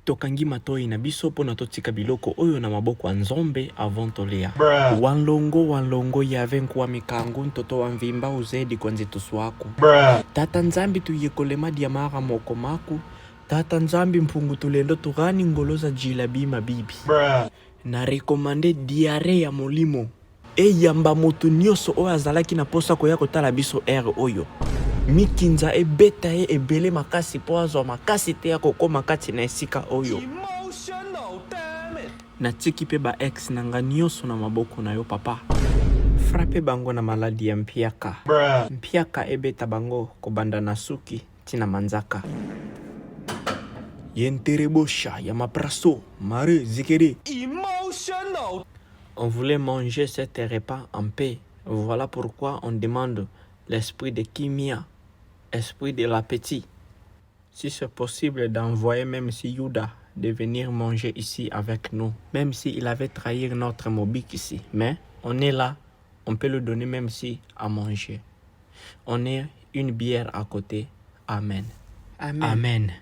tokangi matoi na biso po na totika biloko oyo na maboko nzombe avant tolia. Wanlongo yave nkuwa mikangu ntoto wa mvimba uzedi kwa nzitu swaku. Tata nzambi tuyekolema diamara moko maku. Tata nzambi mpungu tulendo turani ngoloza jilabi mabibi. Na rekomande diare ya molimo. Yamba motu nyoso oyo azalaki na posa koya kotala biso ere oyo. Mikinza ebeta ebele makasi po azwa makasi te ya kokoma kati na esika oyo. Natiki pe ba ex nanga nyoso na maboko na yo papa. Frappe bango na maladi ya mpiaka. Mpiaka ebeta bango kobanda na suki tina manzaka. Yenterebosha ya mapraso, mare zikere. On voulait manger cet repas en paix. Voilà pourquoi on demande l'esprit de Kimia, esprit de l'appétit. Si c'est possible d'envoyer même si Yuda de venir manger ici avec nous, même s'il avait trahi notre Mobik ici. Mais on est là, on peut le donner même si à manger. On est une bière à côté. Amen. Amen. Amen.